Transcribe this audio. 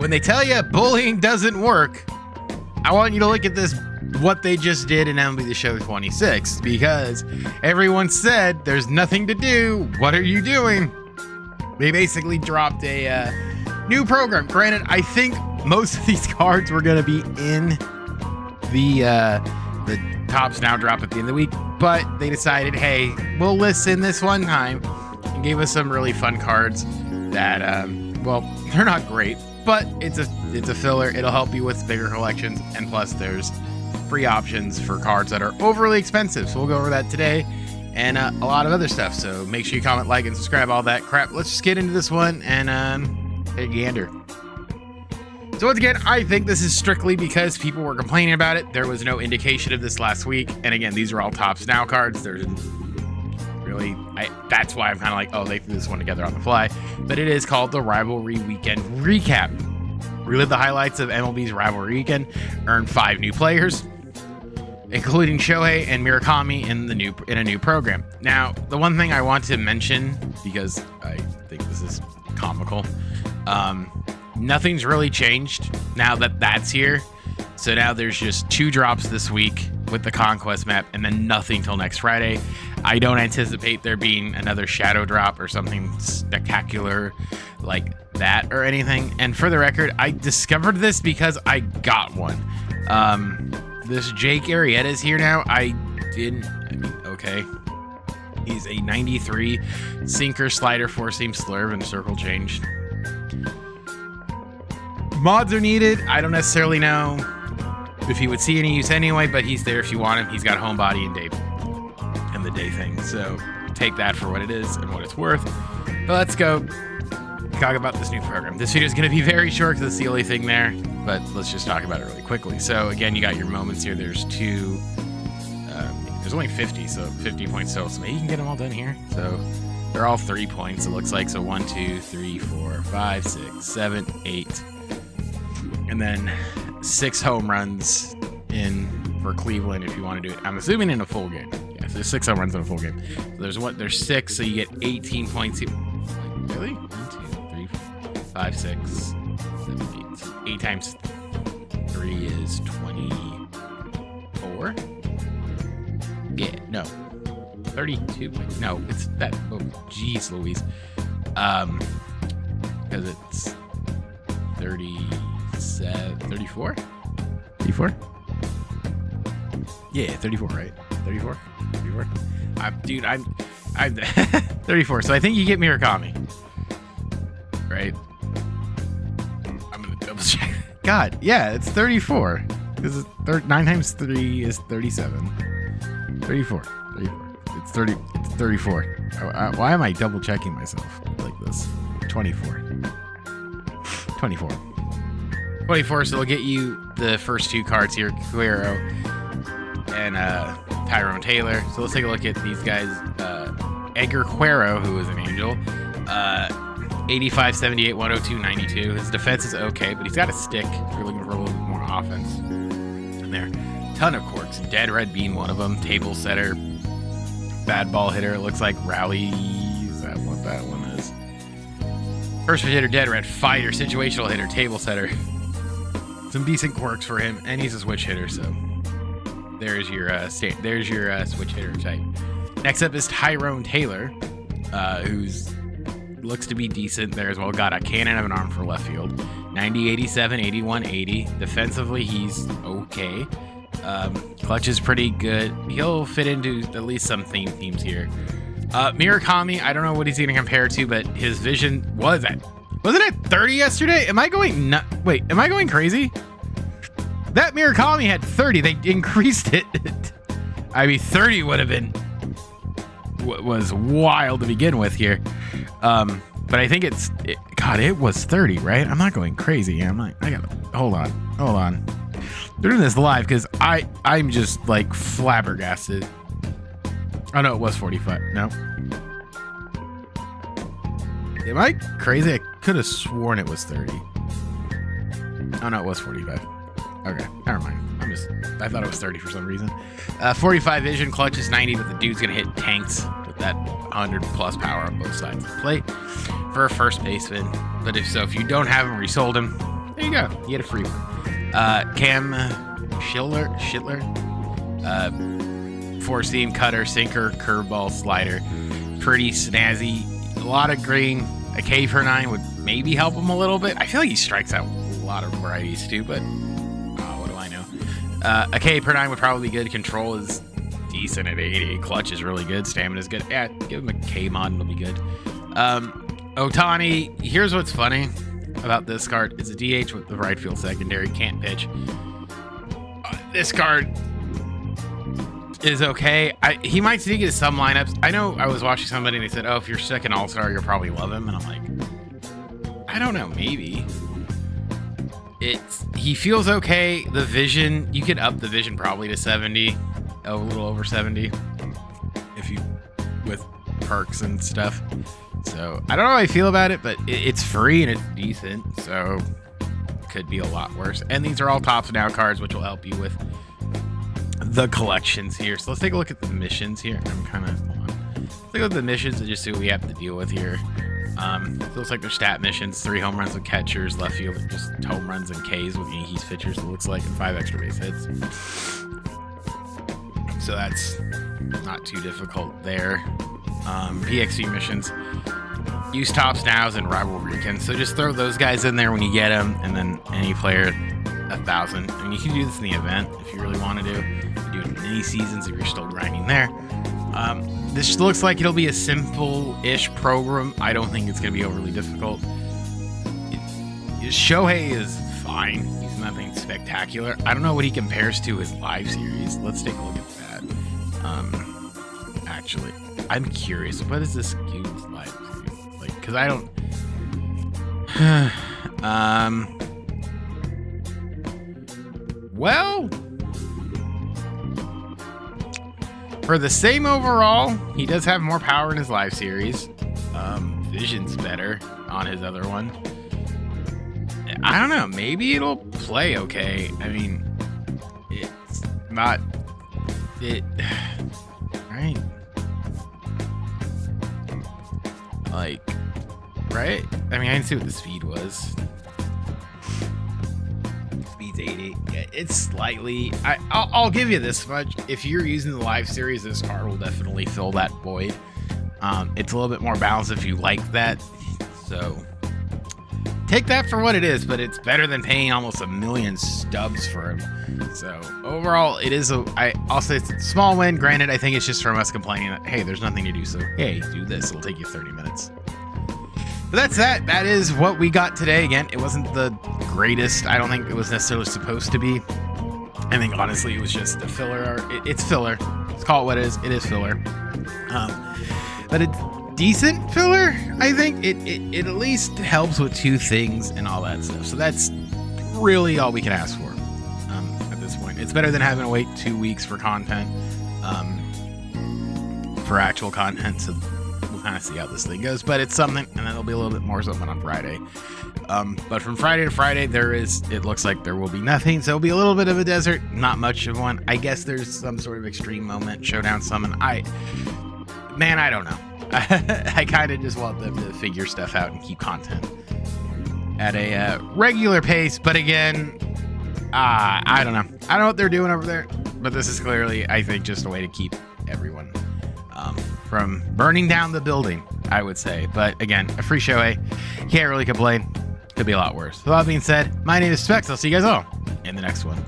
When they tell you bullying doesn't work, I want you to look at this, what they just did in MLB The Show 26, because everyone said there's nothing to do. What are you doing? They basically dropped a new program. Granted, I think most of these cards were going to be in the Tops Now drop at the end of the week, but they decided, hey, we'll listen this one time, and gave us some really fun cards that, well, they're not great, but it's a filler. It'll help you with bigger collections, and plus there's free options for cards that are overly expensive. So we'll go over that today and a lot of other stuff. So make sure you comment, like, and subscribe, all that crap. Let's just get into this one and take a gander. So once again, I think this is strictly because people were complaining about it. There was no indication of this last week. And again, these are all Tops Now cards. There's really, that's why I'm kind of like, oh, they threw this one together on the fly. But it is called the Rivalry Weekend Recap. Relive the highlights of MLB's Rivalry Weekend. Earn 5 new players, including Shohei and Murakami in a new program. Now, the one thing I want to mention, because I think this is comical, nothing's really changed now that that's here. So now there's just 2 drops this week with the Conquest map, and then nothing till next Friday. I don't anticipate there being another shadow drop or something spectacular like that or anything. And for the record, I discovered this because I got one. This Jake Arrieta is here now. Okay. He's a 93 sinker, slider, 4-seam, slurve, and circle change. Mods are needed. I don't necessarily know if he would see any use anyway, but he's there if you want him. He's got home body and day and the day thing. So take that for what it is and what it's worth. But let's go talk about this new program. This video is going to be very short because it's the only thing there, but let's just talk about it really quickly. So again, you got your moments here. There's 2, there's only 50, so 50 points total. So maybe you can get them all done here. So they're all 3 points, it looks like. So 1, 2, 3, 4, 5, 6, 7, 8, and then 6 home runs in for Cleveland if you want to do it. I'm assuming in a full game. Yeah, so there's 6 home runs in a full game. So there's 6, so you get 18 points here. Really? 1, 2, 3, 5, 6, 7, 8. 8 times 3 is 24. Yeah, no. 32. No, it's that. Oh, jeez, Louise. Because it's 37, 34? 34? Yeah, 34, right? 34? 34? Dude, I'm 34, so I think you get Murakami. Right? I'm gonna double check. God, yeah, it's 34. Because 9 times 3 is 37. 34. It's 30. It's 34. Why am I double checking myself like this? 24. 24. 24, so it'll get you the first 2 cards here, Cuero and Tyrone Taylor. So let's take a look at these guys. Edgar Cuero, who is an angel. 85, 78, 102, 92. His defense is okay, but he's got a stick if you're looking for a little bit more offense. And there, ton of quirks. Dead Red being one of them. Table setter. Bad ball hitter. It looks like Rally. Is that what that one is? First pitch hitter, Dead Red. Fighter, situational hitter, table setter. Some decent quirks for him, and he's a switch hitter. So there's your switch hitter type. Next up is Tyrone Taylor, who's looks to be decent there as well. Got a cannon of an arm for left field. 90, 87, 81, 80. Defensively, he's okay. Clutch is pretty good. He'll fit into at least some themes here. Murakami, I don't know what he's going to compare to, but his vision wasn't it 30 yesterday? Am I going crazy? That Murakami had 30. They increased it. I mean, 30 would have been was wild to begin with here. But I think it was 30, right? I'm not going crazy. I gotta hold on. They're doing this live because I'm just like flabbergasted. Oh no, it was 45. No. Am I crazy? I could have sworn it was 30. Oh no, it was 45. Okay, never mind. I thought it was 30 for some reason. 45 vision, clutch is 90, but the dude's gonna hit tanks with that 100 plus power on both sides of the plate for a first baseman. But if you don't have him, resold him. you go. You get a free one. Cam Schiller. Four-seam cutter, sinker, curveball, slider. Pretty snazzy. A lot of green. A K per 9 would maybe help him a little bit. I feel like he strikes out a lot of varieties too, but what do I know? A K per 9 would probably be good. Control is decent at 80. Clutch is really good. Stamina is good. Yeah, give him a K mod and it'll be good. Ohtani, here's what's funny about this card. It's a DH with the right field secondary. Can't pitch. This card is okay. He might sneak into some lineups. I know I was watching somebody and they said, oh, if you're second all-star, you'll probably love him. And I'm like, I don't know, maybe. He feels okay. The vision, you could up the vision probably to 70, a little over 70, if you, with perks and stuff. So I don't know how I feel about it, but it's free and it's decent. So could be a lot worse. And these are all tops now cards, which will help you with the collections here. So let's take a look at the missions here. I'm kind of, hold on. Let's take a look at the missions and just see what we have to deal with here. It looks like they're stat missions. 3 home runs with catchers, left field, just home runs and Ks with Yankees pitchers, it looks like, and 5 extra base hits. So that's not too difficult there. PXC missions. Use tops, nows, and rivalry weekends. So just throw those guys in there when you get them, and then any player 1,000. I mean, you can do this in the event if you really want to do. You can do it in mini seasons if you're still grinding there. This looks like it'll be a simple-ish program. I don't think it's going to be overly difficult. Shohei is fine. He's nothing spectacular. I don't know what he compares to his live series. Let's take a look at that. Actually, I'm curious. What is this dude's live series like? Because I don't... Well, for the same overall, he does have more power in his live series. Vision's better on his other one. I don't know. Maybe it'll play okay. I mean, it's not... Right? Like, right? I mean, I didn't see what the speed was. Speed's 80. It's slightly... I'll give you this much. If you're using the live series, this card will definitely fill that void. It's a little bit more balanced if you like that. So take that for what it is, but it's better than paying almost 1 million stubs for him. So overall, it is I'll say it's a small win. Granted, I think it's just from us complaining that, hey, there's nothing to do. So hey, do this. It'll take you 30 minutes. But that's that. That is what we got today. Again, it wasn't the greatest. I don't think it was necessarily supposed to be. I think honestly, it was just a filler. It's filler. Let's call it what it is. It is filler. But it's decent filler. I think it at least helps with 2 things and all that stuff. So that's really all we can ask for at this point. It's better than having to wait 2 weeks for content, for actual content. So we'll kind of see how this thing goes. But it's something, and then there'll be a little bit more something on Friday. But from Friday to Friday, it looks like there will be nothing. So it'll be a little bit of a desert, not much of one. I guess there's some sort of extreme moment, showdown summon. Man, I don't know. I kind of just want them to figure stuff out and keep content at a regular pace. But again, I don't know. I don't know what they're doing over there. But this is clearly, I think, just a way to keep everyone from burning down the building, I would say. But again, a free Shohei. Can't really complain. Could be a lot worse. With all that being said, my name is Specs. I'll see you guys all in the next one.